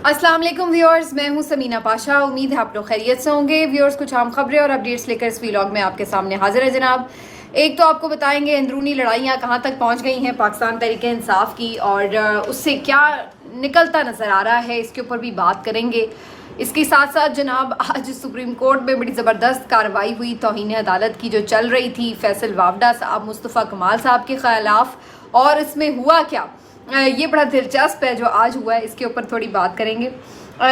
अस्सलाम वालेकुम व्यूअर्स, मैं हूं समीना पाशा। उम्मीद है आप लोग खैरियत से होंगे। व्यूअर्स, कुछ आम खबरें और अपडेट्स लेकर इस व्लॉग में आपके सामने हाजिर है जनाब। एक तो आपको बताएंगे अंदरूनी लड़ाइयां कहां तक पहुंच गई हैं पाकिस्तान तहरीक इंसाफ की, और उससे क्या निकलता नज़र आ रहा है, इसके ऊपर भी बात करेंगे। इसके साथ साथ जनाब आज सुप्रीम कोर्ट में बड़ी ज़बरदस्त कार्रवाई हुई तौहीन अदालत की जो चल रही थी फैसल वावडा साहब, मुस्तफ़ा कमाल साहब के खिलाफ, और इसमें हुआ क्या, ये बड़ा दिलचस्प है जो आज हुआ है, इसके ऊपर थोड़ी बात करेंगे।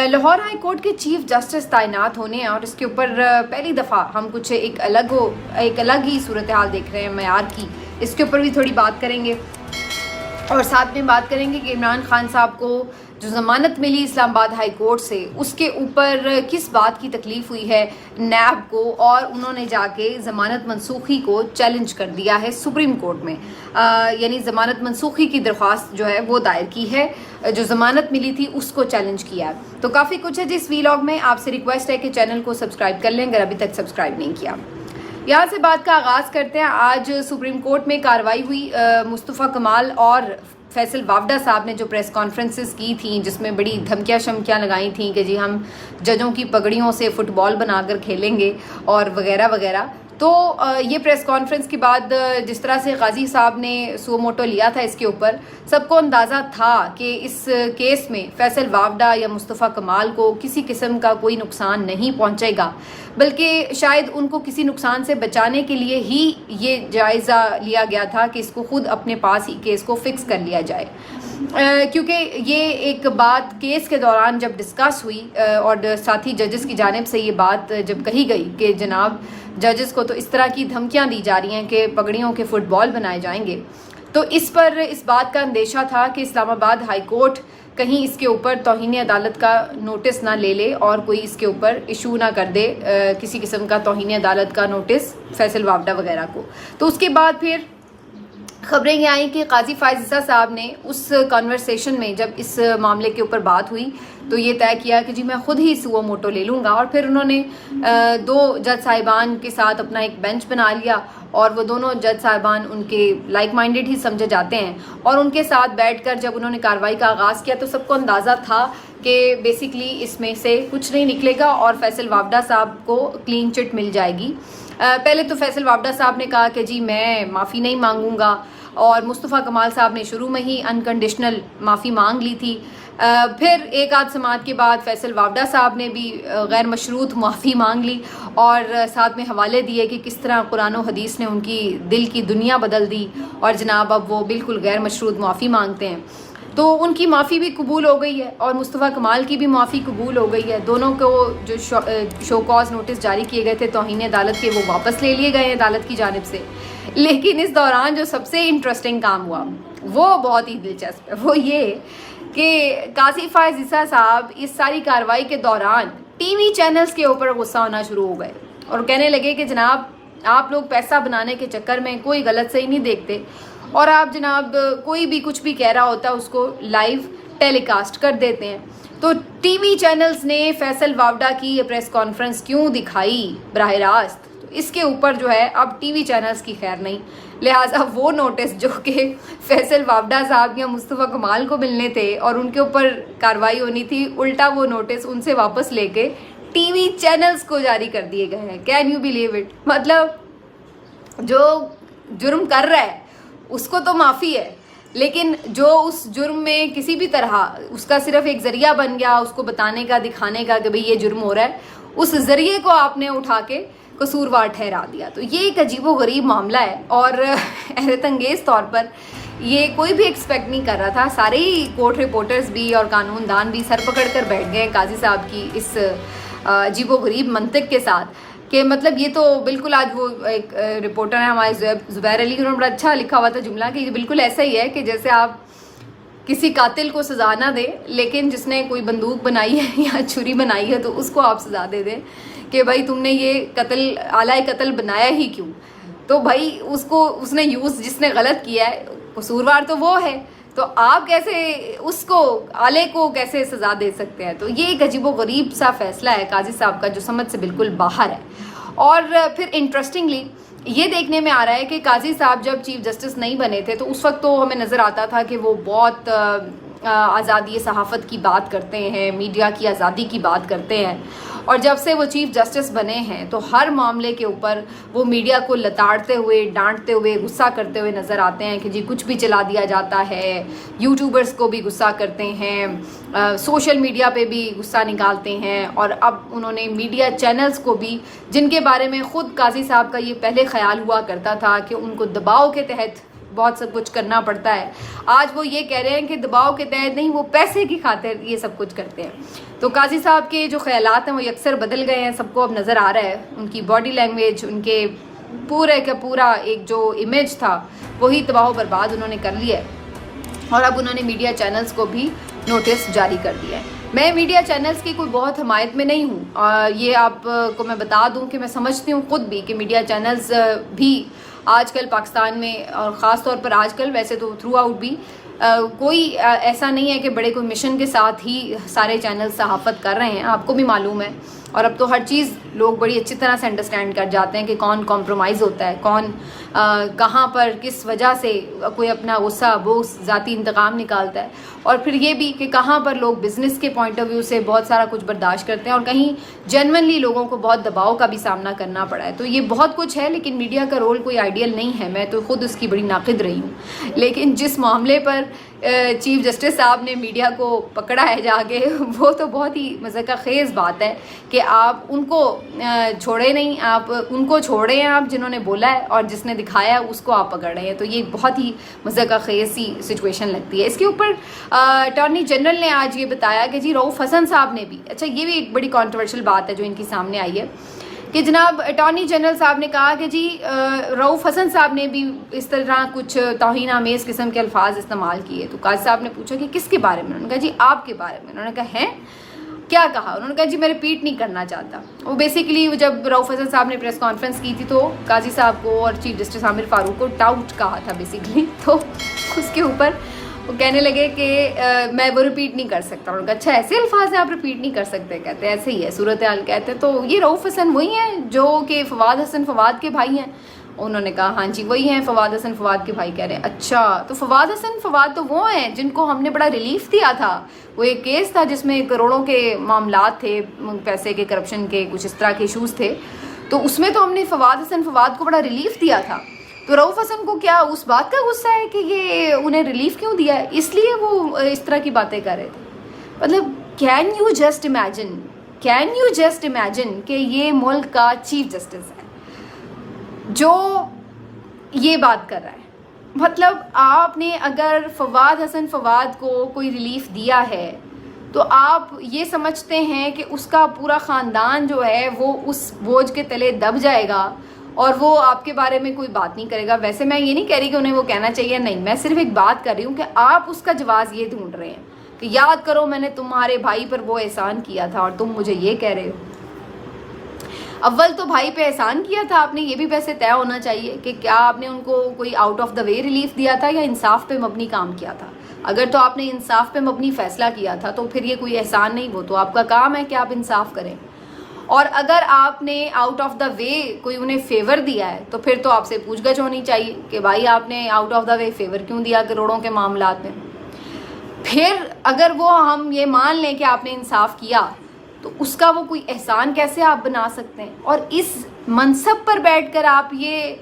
लाहौर हाई कोर्ट के चीफ जस्टिस तैनात होने हैं और इसके ऊपर पहली दफ़ा हम कुछ एक अलग ही सूरत हाल देख रहे हैं मयार की, इसके ऊपर भी थोड़ी बात करेंगे। और साथ में बात करेंगे कि इमरान खान साहब को जो ज़मानत मिली इस्लामाबाद हाई कोर्ट से, उसके ऊपर किस बात की तकलीफ़ हुई है नैब को, और उन्होंने जाके ज़मानत मनसूखी को चैलेंज कर दिया है सुप्रीम कोर्ट में। यानी ज़मानत मनसूखी की दरख्वास्त जो है वो दायर की है, जो ज़मानत मिली थी उसको चैलेंज किया है। तो काफ़ी कुछ है जिस व्लॉग में। आपसे रिक्वेस्ट है कि चैनल को सब्सक्राइब कर लें अगर अभी तक सब्सक्राइब नहीं किया। यहाँ से बात का आगाज़ करते हैं। आज सुप्रीम कोर्ट में कार्रवाई हुई। मुस्तफ़ा कमाल और फैसल वावडा साहब ने जो प्रेस कॉन्फ्रेंसेस की थी, जिसमें बड़ी धमकियाँ शमकियाँ लगाई थी कि जी हम जजों की पगड़ियों से फ़ुटबॉल बनाकर खेलेंगे और वगैरह वगैरह। तो ये प्रेस कॉन्फ्रेंस के बाद जिस तरह से गाजी साहब ने सो मोटो लिया था इसके ऊपर, सबको अंदाज़ा था कि इस केस में फैसल वावडा या मुस्तफ़ा कमाल को किसी किस्म का कोई नुकसान नहीं पहुंचेगा, बल्कि शायद उनको किसी नुकसान से बचाने के लिए ही ये जायज़ा लिया गया था कि इसको खुद अपने पास ही केस को फिक्स कर लिया जाए। क्योंकि ये एक बात केस के दौरान जब डिस्कस हुई और साथ ही जजेस की जानिब से ये बात जब कही गई कि जनाब जजेस को तो इस तरह की धमकियां दी जा रही हैं कि पगड़ियों के फुटबॉल बनाए जाएंगे, तो इस पर इस बात का अंदेशा था कि इस्लामाबाद हाई कोर्ट कहीं इसके ऊपर तौहीन अदालत का नोटिस ना ले ले और कोई इसके ऊपर इशू ना कर दे किसी किस्म का तौहीन अदालत का नोटिस फैसल वावडा वगैरह को। तो उसके बाद फिर खबरें ये आई कि काजी फायज़ा साहब ने उस कन्वर्सेशन में जब इस मामले के ऊपर बात हुई तो ये तय किया कि जी मैं खुद ही सुओ मोटो ले लूँगा, और फिर उन्होंने दो जज साहिबान के साथ अपना एक बेंच बना लिया, और वो दोनों जज साहिबान उनके लाइक माइंडेड ही समझे जाते हैं, और उनके साथ बैठकर जब उन्होंने कार्रवाई का आगाज़ किया तो सबको अंदाज़ा था कि बेसिकली इसमें से कुछ नहीं निकलेगा और फैसल वावडा साहब को क्लीन चिट मिल जाएगी। पहले तो फैसल वावडा साहब ने कहा कि जी मैं माफ़ी नहीं मांगूंगा, और मुस्तफ़ा कमाल साहब ने शुरू में ही अनकंडीशनल माफ़ी मांग ली थी। फिर एक आध समात के बाद फैसल वावडा साहब ने भी गैर मशरूत माफ़ी मांग ली और साथ में हवाले दिए कि किस तरह कुरान और हदीस ने उनकी दिल की दुनिया बदल दी, और जनाब अब वो बिल्कुल गैर मशरूत माफ़ी मांगते हैं। तो उनकी माफ़ी भी कबूल हो गई है और मुस्तफ़ा कमाल की भी माफ़ी कबूल हो गई है। दोनों को जो शो कॉज नोटिस जारी किए गए थे तौहीन अदालत के, वो वापस ले लिए गए अदालत की जानिब से। लेकिन इस दौरान जो सबसे इंटरेस्टिंग काम हुआ वो बहुत ही दिलचस्प है। वो ये कि काजी फायज़ा साहब इस सारी कार्रवाई के दौरान टीवी चैनल्स के ऊपर गुस्सा होना शुरू हो गए और कहने लगे कि जनाब आप लोग पैसा बनाने के चक्कर में कोई गलत सही नहीं देखते, और आप जनाब कोई भी कुछ भी कह रहा होता है उसको लाइव टेलीकास्ट कर देते हैं। तो टीवी चैनल्स ने फैसल वावडा की ये प्रेस कॉन्फ्रेंस क्यों दिखाई बराह रास्त, तो इसके ऊपर जो है अब टीवी चैनल्स की खैर नहीं। लिहाजा वो नोटिस जो कि फैसल वावडा साहब या मुस्तफ़ा कमाल को मिलने थे और उनके ऊपर कार्रवाई होनी थी, उल्टा वो नोटिस उनसे वापस लेके टीवी चैनल्स को जारी कर दिए गए हैं। Can you believe it? मतलब जो जुर्म कर रहा है उसको तो माफ़ी है, लेकिन जो उस जुर्म में किसी भी तरह उसका सिर्फ एक ज़रिया बन गया उसको बताने का, दिखाने का कि भाई ये जुर्म हो रहा है, उस ज़रिए को आपने उठा के कसूरवार ठहरा दिया। तो ये एक अजीबो गरीब मामला है और हैरत अंगेज़ तौर पर ये कोई भी एक्सपेक्ट नहीं कर रहा था। सारे ही कोर्ट रिपोर्टर्स भी और कानूनदान भी सर पकड़ कर बैठ गए काजी साहब की इस अजीबो गरीब मंतिक के साथ कि मतलब ये तो बिल्कुल, आज वो एक रिपोर्टर है हमारे ज़ुबैर अली, उन्होंने बड़ा अच्छा लिखा हुआ था जुमला कि ये बिल्कुल ऐसा ही है कि जैसे आप किसी कातिल को सज़ा ना दें, लेकिन जिसने कोई बंदूक बनाई है या छुरी बनाई है तो उसको आप सज़ा दे दें कि भाई तुमने ये कत्ल आला कत्ल बनाया ही क्यों। तो भाई उसको उसने यूज़ जिसने गलत किया है, कसूरवार तो वो है, तो आप कैसे उसको आले को कैसे सज़ा दे सकते हैं। तो ये एक अजीबो गरीब सा फैसला है काजी साहब का जो समझ से बिल्कुल बाहर है। और फिर इंटरेस्टिंगली ये देखने में आ रहा है कि काजी साहब जब चीफ जस्टिस नहीं बने थे तो उस वक्त तो हमें नज़र आता था कि वो बहुत आज़ादी सहाफ़त की बात करते हैं, मीडिया की आज़ादी की बात करते हैं, और जब से वो चीफ़ जस्टिस बने हैं तो हर मामले के ऊपर वो मीडिया को लताड़ते हुए, डांटते हुए, गुस्सा करते हुए नज़र आते हैं कि जी कुछ भी चला दिया जाता है। यूट्यूबर्स को भी गुस्सा करते हैं, सोशल मीडिया पे भी गुस्सा निकालते हैं, और अब उन्होंने मीडिया चैनल्स को भी, जिनके बारे में ख़ुद काजी साहब का ये पहले ख्याल हुआ करता था कि उनको दबाव के तहत बहुत सब कुछ करना पड़ता है, आज वो ये कह रहे हैं कि दबाव के तहत नहीं, वो पैसे की खातिर ये सब कुछ करते हैं। तो काजी साहब के जो ख्यालात हैं वो अक्सर बदल गए हैं, सबको अब नज़र आ रहा है। उनकी बॉडी लैंग्वेज, उनके पूरे का पूरा एक जो इमेज था वही तबाह बर्बाद उन्होंने कर लिया है, और अब उन्होंने मीडिया चैनल्स को भी नोटिस जारी कर दिया है। मैं मीडिया चैनल्स की कोई बहुत हमायत में नहीं हूँ, ये आपको मैं बता दूँ कि मैं समझती हूँ ख़ुद भी कि मीडिया चैनल्स भी आजकल पाकिस्तान में, और ख़ास तौर पर आजकल, वैसे तो थ्रू आउट भी कोई ऐसा नहीं है कि बड़े कोई मिशन के साथ ही सारे चैनल सहाफ़त कर रहे हैं, आपको भी मालूम है। और अब तो हर चीज़ लोग बड़ी अच्छी तरह से अंडरस्टैंड कर जाते हैं कि कौन कॉम्प्रोमाइज़ होता है, कौन कहाँ पर किस वजह से कोई अपना गुस्सा, बोस, ज़ाती इंतकाम निकालता है, और फिर ये भी कि कहाँ पर लोग बिज़नेस के पॉइंट ऑफ व्यू से बहुत सारा कुछ बर्दाश्त करते हैं, और कहीं जेन्युइनली लोगों को बहुत दबाव का भी सामना करना पड़ा है। तो ये बहुत कुछ है, लेकिन मीडिया का रोल कोई आइडियल नहीं है, मैं तो ख़ुद उसकी बड़ी नाक़िद रही हूँ। लेकिन जिस मामले पर चीफ़ जस्टिस साहब ने मीडिया को पकड़ा है जाके, वो तो बहुत ही मज़ाक़ ख़ेज़ बात है कि आप उनको छोड़े नहीं, आप उनको छोड़े हैं, आप जिन्होंने बोला है और जिसने दिखाया उसको आप पकड़ रहे हैं। तो ये बहुत ही मज़ाक़ ख़ेज़ सी सिचुएशन लगती है। इसके ऊपर अटॉर्नी जनरल ने आज ये बताया कि जी रऊफ़ हसन साहब ने भी, अच्छा ये भी एक बड़ी कॉन्ट्रोवर्शियल बात है जो इनकी सामने आई है, कि जनाब अटॉर्नी जनरल साहब ने कहा कि जी रऊफ़ हसन साहब ने भी इस तरह कुछ तौहीन आमेज़ किस्म के अल्फाज इस्तेमाल किए। तो काजी साहब ने पूछा कि किसके बारे में? उन्होंने कहा जी आपके बारे में। उन्होंने कहा हैं, क्या कहा? उन्होंने कहा जी मैं रिपीट नहीं करना चाहता। वो बेसिकली जब रऊफ़ हसन साहब ने प्रेस कॉन्फ्रेंस की थी तो काजी साहब को और चीफ जस्टिस आमिर फ़ारूक को डाउट कहा था बेसिकली, तो उसके ऊपर वो कहने लगे कि मैं वो रिपीट नहीं कर सकता। उन्होंने कहा अच्छा ऐसे अल्फाज हैं आप रिपीट नहीं कर सकते? कहते हैं ऐसे ही है सूरत हाल। कहते हैं तो ये रऊफ़ हसन वही हैं जो कि फ़वाद हसन फ़वाद के भाई हैं? उन्होंने कहा हाँ जी वही हैं, फ़वाद हसन फ़वाद के भाई। कह रहे हैं अच्छा, तो फ़वाद हसन फ़वाद तो वो हैं जिनको हमने बड़ा रिलीफ दिया था। वो एक केस था जिसमें करोड़ों के मामलात थे, पैसे के, करप्शन के, कुछ इस तरह के इशूज़ थे, तो उसमें तो हमने फ़वाद हसन फ़वाद को बड़ा रिलीफ दिया था। तो रऊफ़ हसन को क्या उस बात का गुस्सा है कि ये उन्हें रिलीफ क्यों दिया है, इसलिए वो इस तरह की बातें कर रहे थे? मतलब कैन यू जस्ट इमेजिन कि ये मुल्क का चीफ जस्टिस है जो ये बात कर रहा है? मतलब आपने अगर फ़वाद हसन फ़वाद को कोई रिलीफ दिया है तो आप ये समझते हैं कि उसका पूरा ख़ानदान जो है वो उस बोझ के तले दब जाएगा और वो आपके बारे में कोई बात नहीं करेगा। वैसे मैं ये नहीं कह रही कि उन्हें वो कहना चाहिए, नहीं, मैं सिर्फ एक बात कर रही हूँ कि आप उसका जवाब ये ढूंढ रहे हैं कि याद करो मैंने तुम्हारे भाई पर वो एहसान किया था और तुम मुझे ये कह रहे हो। अव्वल तो भाई पे एहसान किया था आपने, ये भी वैसे तय होना चाहिए कि क्या आपने उनको कोई out of the way relief दिया था या इंसाफ पे मबनी काम किया था। अगर तो आपने इंसाफ पे मबनी फैसला किया था तो फिर ये कोई एहसान नहीं, वो तो आपका काम है कि आप इंसाफ करें। और अगर आपने आउट ऑफ द वे कोई उन्हें फेवर दिया है तो फिर तो आपसे पूछगछ होनी चाहिए कि भाई आपने out of the way favour क्यों दिया करोड़ों के मामलात में। फिर अगर वो हम ये मान लें कि आपने इंसाफ किया तो उसका वो कोई एहसान कैसे आप बना सकते हैं? और इस मनसब पर बैठकर आप ये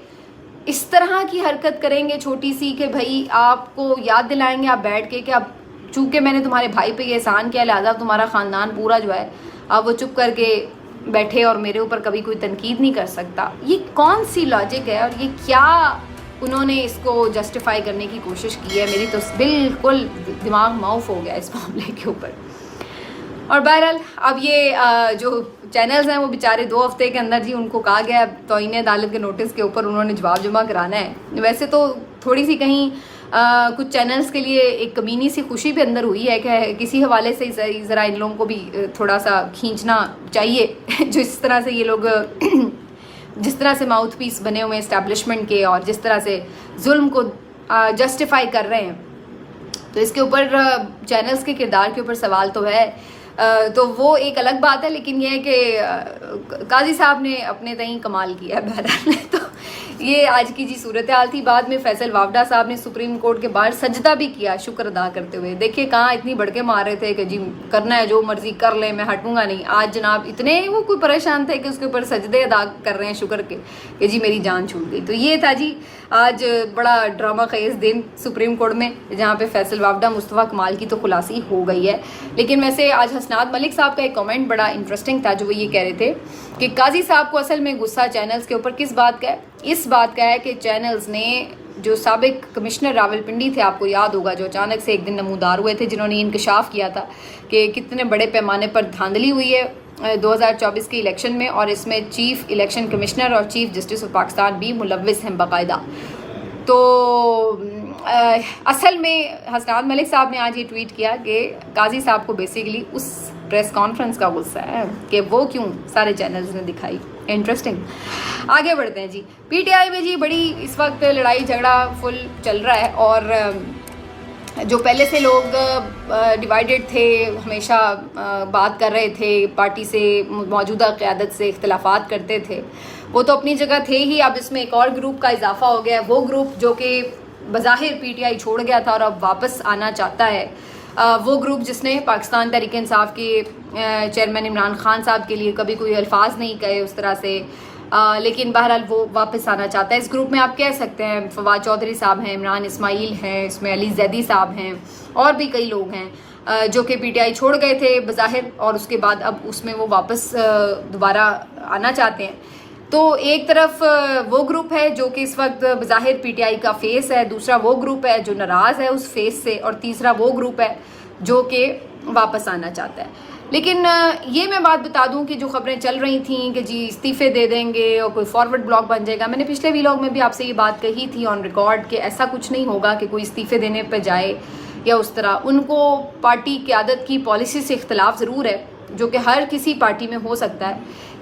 इस तरह की हरकत करेंगे छोटी सी कि भाई आपको याद दिलाएंगे आप बैठ के कि अब चूँकि मैंने तुम्हारे भाई पे ये एहसान किया लिहाजा तुम्हारा ख़ानदान पूरा जो है अब वो चुप करके बैठे और मेरे ऊपर कभी कोई तनकीद नहीं कर सकता। ये कौन सी लॉजिक है और ये क्या उन्होंने इसको जस्टिफाई करने की कोशिश की है? मेरी तो बिल्कुल दिमाग माउफ हो गया इस मामले के ऊपर। और बहरहाल अब ये जो चैनल्स हैं वो बेचारे 2 हफ्ते के अंदर जी उनको कहा गया तौहीन अदालत के नोटिस के ऊपर उन्होंने जवाब जमा कराना है। वैसे तो थोड़ी सी कहीं कुछ चैनल्स के लिए एक कमीनी सी खुशी भी अंदर हुई है कि किसी हवाले से ज़रा इन लोगों को भी थोड़ा सा खींचना चाहिए जो इस तरह से ये लोग जिस तरह से माउथ पीस बने हुए एस्टैब्लिशमेंट के और जिस तरह से जुल्म को जस्टिफाई कर रहे हैं। तो इसके ऊपर चैनल्स के किरदार के ऊपर सवाल तो है, तो वो एक अलग बात है, लेकिन यह है कि काजी साहब ने अपने तहीं कमाल किया है बहरहाल। तो یہ آج کی جی صورتحال تھی. بعد میں فیصل وافڈا صاحب نے سپریم کورٹ کے باہر سجدہ بھی کیا شکر ادا کرتے ہوئے. دیکھیے کہاں اتنی بڑکے مار رہے تھے کہ جی کرنا ہے جو مرضی کر لیں میں ہٹوں گا نہیں. آج جناب اتنے وہ کوئی پریشان تھے کہ اس کے اوپر سجدے ادا کر رہے ہیں شکر کے کہ جی میری جان چھوٹ گئی. تو یہ تھا جی آج بڑا ڈرامہ خیز دن سپریم کورٹ میں, جہاں پہ فیصل وافڈا مصطفیٰ کمال کی تو خلاصی ہو گئی ہے. لیکن ویسے آج حسنات ملک صاحب کا ایک کامنٹ بڑا انٹرسٹنگ تھا, جو وہ یہ کہہ رہے تھے کہ قاضی صاحب کو اصل میں غصہ چینلز کے اوپر کس بات کا ہے. اس بات کا ہے کہ چینلز نے جو سابق کمشنر راولپنڈی تھے, آپ کو یاد ہوگا, جو اچانک سے ایک دن نمودار ہوئے تھے, جنہوں نے انکشاف کیا تھا کہ کتنے بڑے پیمانے پر دھاندلی ہوئی ہے 2024 کے الیکشن میں, اور اس میں چیف الیکشن کمشنر اور چیف جسٹس آف پاکستان بھی ملوث ہیں باقاعدہ. تو اصل میں حسنات ملک صاحب نے آج یہ ٹویٹ کیا کہ قاضی صاحب کو بیسیکلی اس پریس کانفرنس کا غصہ ہے کہ وہ کیوں سارے چینلز نے دکھائی. انٹرسٹنگ. آگے بڑھتے ہیں جی. پی ٹی آئی میں جی بڑی اس وقت لڑائی جھگڑا فل چل رہا ہے, اور جو پہلے سے لوگ ڈیوائیڈڈ تھے, ہمیشہ بات کر رہے تھے, پارٹی سے موجودہ قیادت سے اختلافات کرتے تھے, وہ تو اپنی جگہ تھے ہی. اب اس میں ایک اور گروپ کا اضافہ ہو گیا ہے, وہ گروپ جو کہ بظاہر پی ٹی آئی چھوڑ گیا تھا اور اب واپس آنا چاہتا ہے. وہ گروپ جس نے پاکستان تحریک انصاف کے چیئرمین عمران خان صاحب کے لیے کبھی کوئی الفاظ نہیں کہے اس طرح سے, لیکن بہرحال وہ واپس آنا چاہتا ہے. اس گروپ میں آپ کہہ سکتے ہیں فواد چودھری صاحب ہیں, عمران اسماعیل ہیں, اس میں علی زیدی صاحب ہیں, اور بھی کئی لوگ ہیں جو کہ پی ٹی آئی چھوڑ گئے تھے بظاہر, اور اس کے بعد اب اس میں وہ واپس دوبارہ آنا چاہتے ہیں. تو ایک طرف وہ گروپ ہے جو کہ اس وقت بظاہر پی ٹی آئی کا فیس ہے, دوسرا وہ گروپ ہے جو ناراض ہے اس فیس سے, اور تیسرا وہ گروپ ہے جو کہ واپس آنا چاہتا ہے. لیکن یہ میں بات بتا دوں کہ جو خبریں چل رہی تھیں کہ جی استعفے دے دیں گے اور کوئی فارورڈ بلاک بن جائے گا, میں نے پچھلے ویلاگ میں بھی آپ سے یہ بات کہی تھی آن ریکارڈ کہ ایسا کچھ نہیں ہوگا کہ کوئی استعفے دینے پہ جائے یا اس طرح. ان کو پارٹی قیادت کی پالیسی سے اختلاف ضرور ہے, جو کہ ہر کسی پارٹی میں ہو سکتا ہے,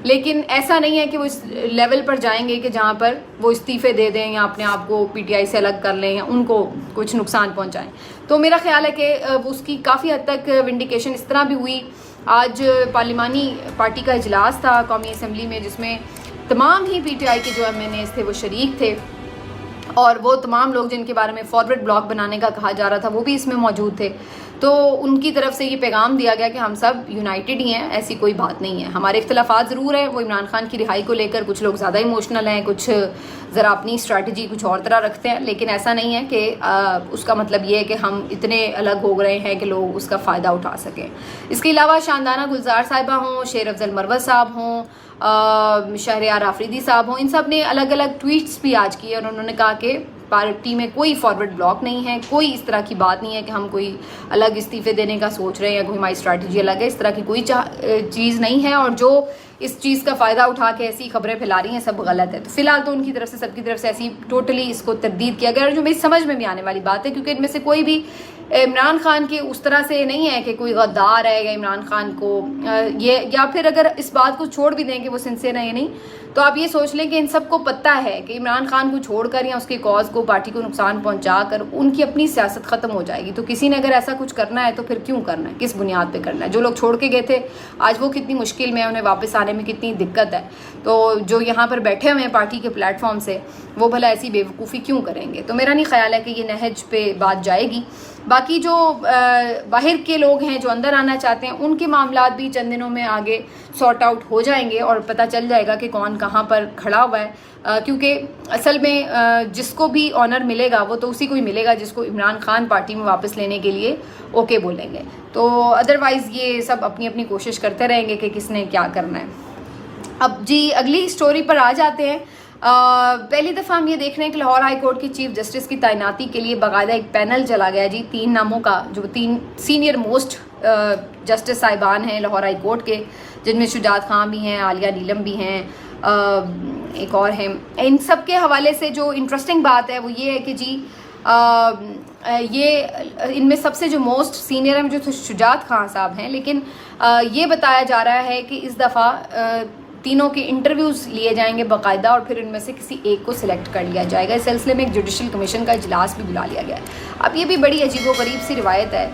لیکن ایسا نہیں ہے کہ وہ اس لیول پر جائیں گے کہ جہاں پر وہ استعفے دے دیں یا اپنے آپ کو پی ٹی آئی سے الگ کر لیں یا ان کو کچھ نقصان پہنچائیں. تو میرا خیال ہے کہ اس کی کافی حد تک ونڈیکیشن اس طرح بھی ہوئی. آج پارلیمانی پارٹی کا اجلاس تھا قومی اسمبلی میں, جس میں تمام ہی پی ٹی آئی کے جو ایم این ایز تھے وہ شریک تھے, اور وہ تمام لوگ جن کے بارے میں فارورڈ بلاک بنانے کا کہا جا رہا تھا وہ بھی اس میں موجود تھے. تو ان کی طرف سے یہ پیغام دیا گیا کہ ہم سب یونائٹڈ ہی ہیں, ایسی کوئی بات نہیں ہے. ہمارے اختلافات ضرور ہیں, وہ عمران خان کی رہائی کو لے کر کچھ لوگ زیادہ ایموشنل ہیں, کچھ ذرا اپنی اسٹریٹجی کچھ اور طرح رکھتے ہیں, لیکن ایسا نہیں ہے کہ اس کا مطلب یہ ہے کہ ہم اتنے الگ ہو رہے ہیں کہ لوگ اس کا فائدہ اٹھا سکیں. اس کے علاوہ شاندانہ گلزار صاحبہ ہوں, شیر افضل مروت صاحب ہوں, شہریار آفریدی صاحب ہوں, ان سب نے الگ الگ ٹویٹس بھی آج کیے, اور انہوں نے کہا کہ پارٹی میں کوئی فارورڈ بلاک نہیں ہے, کوئی اس طرح کی بات نہیں ہے کہ ہم کوئی الگ استعفے دینے کا سوچ رہے ہیں یا کوئی ہماری اسٹریٹجی الگ ہے, اس طرح کی کوئی چیز نہیں ہے. اور جو اس چیز کا فائدہ اٹھا کے ایسی خبریں پھیلا رہی ہیں سب غلط ہے. تو فی الحال تو ان کی طرف سے سب کی طرف سے ایسی ٹوٹلی اس کو تردید کیا گیا, اور جو میری سمجھ میں بھی آنے والی بات ہے, کیونکہ ان میں سے کوئی بھی عمران خان کی اس طرح سے نہیں ہے کہ کوئی غدار ہے یا عمران خان کو یہ, یا پھر اگر اس بات کو چھوڑ بھی دیں کہ وہ سنسیئر ہے یا نہیں, تو آپ یہ سوچ لیں کہ ان سب کو پتہ ہے کہ عمران خان کو چھوڑ کر یا اس کے کاز کو پارٹی کو نقصان پہنچا کر ان کی اپنی سیاست ختم ہو جائے گی. تو کسی نے اگر ایسا کچھ کرنا ہے تو پھر کیوں کرنا ہے, کس بنیاد پہ کرنا ہے؟ جو لوگ چھوڑ کے گئے تھے آج وہ کتنی مشکل میں, انہیں واپس آنے میں کتنی دقت ہے, تو جو یہاں پر بیٹھے ہوئے ہیں پارٹی کے پلیٹ فارم سے وہ بھلا ایسی بے وقوفی کیوں کریں گے؟ تو میرا نہیں خیال ہے کہ یہ نہج پہ بات جائے گی. باقی جو باہر کے لوگ ہیں جو اندر آنا چاہتے ہیں ان کے معاملات بھی چند دنوں میں آگے سارٹ آؤٹ ہو جائیں گے, اور پتہ چل جائے گا کہ کون کہاں پر کھڑا ہوا ہے. کیونکہ اصل میں جس کو بھی آنر ملے گا وہ تو اسی کو ہی ملے گا جس کو عمران خان پارٹی میں واپس لینے کے لیے اوکے بولیں گے. تو ادروائز یہ سب اپنی اپنی کوشش کرتے رہیں گے کہ کس نے کیا کرنا ہے. اب جی اگلی سٹوری پر آ جاتے ہیں. پہلی دفعہ ہم یہ دیکھ رہے ہیں کہ لاہور ہائی کورٹ کی چیف جسٹس کی تعیناتی کے لیے باقاعدہ ایک پینل چلا گیا جی, 3 ناموں کا, جو 3 سینئر موسٹ جسٹس صاحبان ہیں لاہور ہائی کورٹ کے, جن میں شجاعت خان بھی ہیں, عالیہ نیلم بھی ہیں, ایک اور ہیں. ان سب کے حوالے سے جو انٹرسٹنگ بات ہے وہ یہ ہے کہ جی یہ ان میں سب سے جو موسٹ سینئر ہیں جو شجاعت خان صاحب ہیں, لیکن یہ بتایا جا رہا ہے کہ اس دفعہ तीनों के इंटरव्यूज़ लिए जाएंगे बाकायदा और फिर इनमें से किसी एक को सिलेक्ट कर लिया जाएगा। इस सिलसिले में एक जुडिशल कमीशन का इजलास भी बुला लिया गया है। अब ये भी बड़ी अजीबोगरीब सी रिवायत है,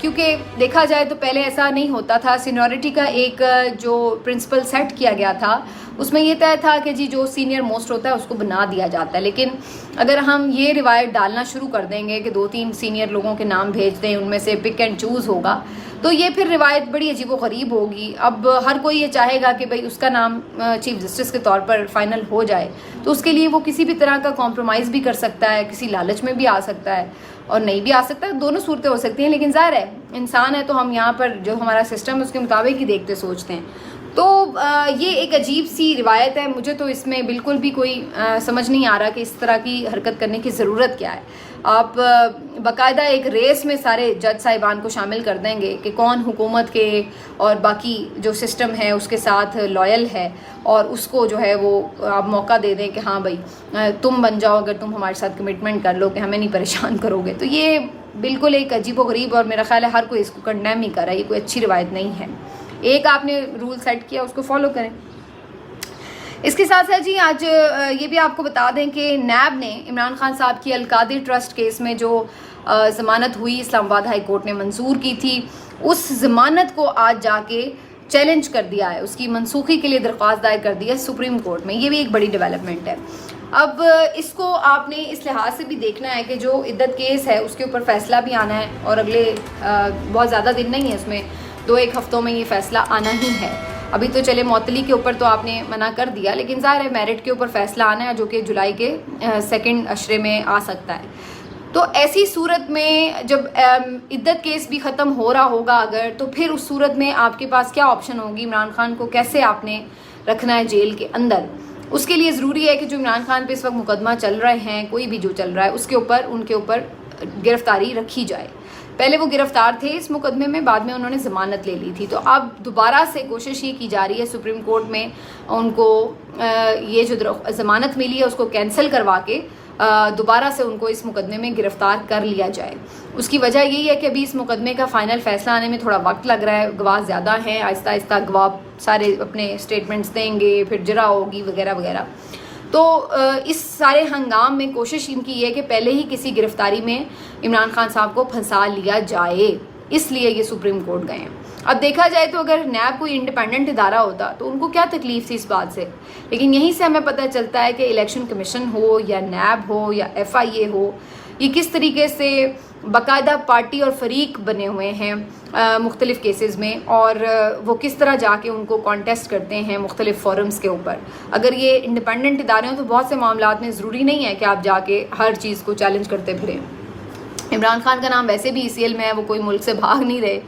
क्योंकि देखा जाए तो पहले ऐसा नहीं होता था। सीनियरिटी का एक जो प्रिंसिपल सेट किया गया था उसमें ये तय था कि जी जो सीनियर मोस्ट होता है उसको बना दिया जाता है। लेकिन अगर हम ये रिवायत डालना शुरू कर देंगे कि 2-3 सीनियर लोगों के नाम भेज दें, उनमें से पिक एंड चूज़ होगा, तो ये फिर रिवायत बड़ी अजीबोगरीब होगी। अब हर कोई ये चाहेगा कि भाई उसका नाम चीफ जस्टिस के तौर पर फाइनल हो जाए, तो उसके लिए वो किसी भी तरह का कॉम्प्रोमाइज़ भी कर सकता है, किसी लालच में भी आ सकता है और नहीं भी आ सकता है। दोनों सूरतें हो सकती हैं, लेकिन ज़ाहिर है इंसान है तो हम यहाँ पर जो हमारा सिस्टम है उसके मुताबिक ही देखते सोचते हैं। तो ये एक अजीब सी रिवायत है। मुझे तो इसमें बिल्कुल भी कोई समझ नहीं आ रहा कि इस तरह की हरकत करने की ज़रूरत क्या है। आप बाकायदा एक रेस में सारे जज साहिबान को शामिल कर देंगे कि कौन हुकूमत के और बाकी जो सिस्टम है उसके साथ लॉयल है, और उसको जो है वो आप मौका दे दें कि हाँ भाई तुम बन जाओ अगर तुम हमारे साथ कमिटमेंट कर लो कि हमें नहीं परेशान करोगे। तो ये बिल्कुल एक अजीबोगरीब, और मेरा ख्याल है हर कोई इसको कंडेम ही कर रहा है। ये कोई अच्छी रिवायत नहीं है। एक आपने रूल सेट किया उसको फॉलो करें। इसके साथ साथ जी आज ये भी आपको बता दें कि नैब ने इमरान खान साहब की अलकादिर ट्रस्ट केस में जो ज़मानत हुई इस्लामाबाद हाई कोर्ट ने मंजूर की थी, उस ज़मानत को आज जाके चैलेंज कर दिया है, उसकी मनसूखी के लिए दरख्वास्त दायर कर दी है सुप्रीम कोर्ट में। ये भी एक बड़ी डेवलपमेंट है। अब इसको आपने इस लिहाज से भी देखना है कि जो इद्दत केस है उसके ऊपर फ़ैसला भी आना है, और अगले बहुत ज़्यादा दिन नहीं है, इसमें 2-1 हफ्तों में ये फ़ैसला आना ही है। अभी तो चले मौतली के ऊपर तो आपने मना कर दिया, लेकिन ज़ाहिर है मेरिट के ऊपर फ़ैसला आना है जो कि जुलाई के सेकंड अशरे में आ सकता है। तो ऐसी सूरत में जब इद्दत केस भी ख़त्म हो रहा होगा अगर, तो फिर उस सूरत में आपके पास क्या ऑप्शन होगी, इमरान खान को कैसे आपने रखना है जेल के अंदर। उसके लिए ज़रूरी है कि जो इमरान खान पे इस वक्त मुकदमा चल रहे हैं, कोई भी जो चल रहा है उसके ऊपर उनके ऊपर गिरफ्तारी रखी जाए। पहले वो गिरफ्तार थे इस मुकदमे में, बाद में उन्होंने ज़मानत ले ली थी। तो अब दोबारा से कोशिश ये की जा रही है सुप्रीम कोर्ट में उनको ये जो ज़मानत मिली है उसको कैंसिल करवा के दोबारा से उनको इस मुकदमे में गिरफ्तार कर लिया जाए। उसकी वजह यही है कि अभी इस मुकदमे का फ़ाइनल फ़ैसला आने में थोड़ा वक्त लग रहा है, गवाह ज़्यादा हैं, आहिस्ता आहिस्ता गवाह सारे अपने स्टेटमेंट्स देंगे, फिर जरा होगी वगैरह वगैरह। तो इस सारे हंगाम में कोशिश इनकी ये है कि पहले ही किसी गिरफ्तारी में इमरान खान साहब को फंसा लिया जाए, इसलिए ये सुप्रीम कोर्ट गए हैं। अब देखा जाए तो अगर नैब कोई इंडिपेंडेंट इदारा होता तो उनको क्या तकलीफ थी इस बात से, लेकिन यहीं से हमें पता चलता है कि इलेक्शन कमीशन हो या नैब हो या FIA हो, ये किस तरीके से बाकायदा पार्टी और फरीक बने हुए हैं मुख्तलिफ़ केसेस में, और वो किस तरह जाके उनको कॉन्टेस्ट करते हैं मुख्तलिफ़ फोरम्स के ऊपर। अगर ये इंडिपेंडेंट इदारे हों तो बहुत से मामलात में ज़रूरी नहीं है कि आप जाके हर चीज़ को चैलेंज करते फिरें। इमरान खान का नाम वैसे भी ECL में है, वो कोई मुल्क से भाग नहीं रहे,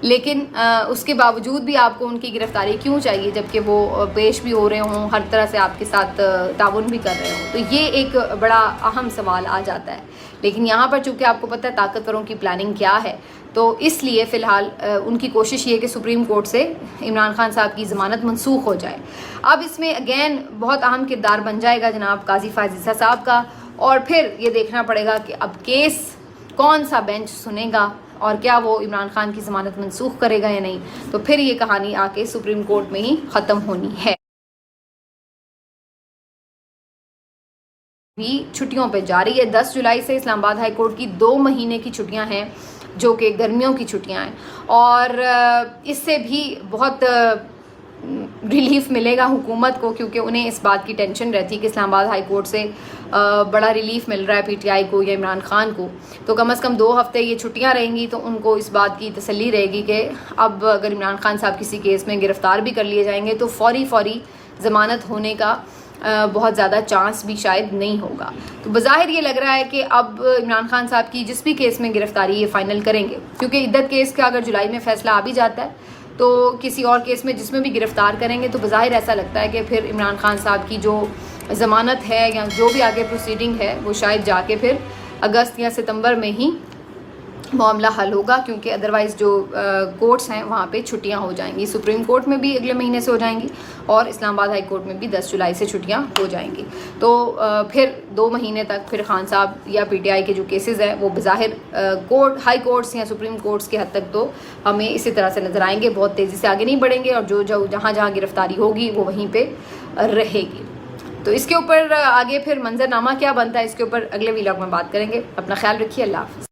लेकिन उसके बावजूद भी आपको उनकी गिरफ्तारी क्यों चाहिए जबकि वो पेश भी हो रहे हों, हर तरह से आपके साथ ताउन भी कर रहे हों। तो ये एक बड़ा अहम सवाल आ जाता है। लेकिन यहाँ पर चूँकि आपको पता है ताकतवरों की प्लानिंग क्या है, तो इसलिए फ़िलहाल उनकी कोशिश ये कि सुप्रीम कोर्ट से इमरान खान साहब की ज़मानत मनसूख हो जाए। अब इसमें अगेन बहुत अहम किरदार बन जाएगा जनाब काजी फाजिसा साहब का, और फिर ये देखना पड़ेगा कि अब केस कौन सा बेंच सुनेगा और क्या वो इमरान खान की ज़मानत मनसूख करेगा या नहीं। तो फिर ये कहानी आके सुप्रीम कोर्ट में ही ख़त्म होनी है। भी छुट्टियों पे जारी है। 10 जुलाई से इस्लामाबाद हाई कोर्ट की 2 महीने की छुट्टियां हैं जो कि गर्मियों की छुट्टियां हैं, और इससे भी बहुत रिलीफ मिलेगा हुकूमत को, क्योंकि उन्हें इस बात की टेंशन रहती है कि इस्लामाबाद हाई कोर्ट से बड़ा रिलीफ मिल रहा है PTI को या इमरान खान को। तो कम से कम 2 हफ्ते ये छुट्टियां रहेंगी तो उनको इस बात की तसल्ली रहेगी कि अब अगर इमरान खान साहब किसी केस में गिरफ़्तार भी कर लिए जाएंगे तो फौरी ज़मानत होने का बहुत ज़्यादा चांस भी शायद नहीं होगा। तो बज़ाहिर ये लग रहा है कि अब इमरान खान साहब की जिस भी केस में गिरफ़्तारी ये फ़ाइनल करेंगे, क्योंकि इद्दत केस का अगर जुलाई में फ़ैसला आ भी जाता है तो किसी और केस में जिसमें भी गिरफ़्तार करेंगे तो बज़ाहिर ऐसा लगता है कि फिर इमरान खान साहब की जो ज़मानत है या जो भी आगे प्रोसीडिंग है वो शायद जाके फिर अगस्त या सितंबर में ही معاملہ حل ہوگا، کیونکہ ادروائز جو کورٹس ہیں وہاں پہ چھٹیاں ہو جائیں گی. سپریم کورٹ میں بھی اگلے مہینے سے ہو جائیں گی اور اسلام آباد ہائی کورٹ میں بھی 10 جولائی سے چھٹیاں ہو جائیں گی. تو پھر 2 مہینے تک پھر خان صاحب یا پی ٹی آئی کے جو کیسز ہیں وہ بظاہر ہائی کورٹس یا سپریم کورٹس کے حد تک تو ہمیں اسی طرح سے نظر آئیں گے، بہت تیزی سے آگے نہیں بڑھیں گے، اور جو جہاں جہاں گرفتاری ہوگی وہ وہیں پہ رہے گی. تو اس کے اوپر آگے پھر منظر نامہ کیا بنتا ہے، اس کے اوپر اگلے ویلاگ میں بات کریں گے. اپنا خیال رکھیے، اللہ حافظ.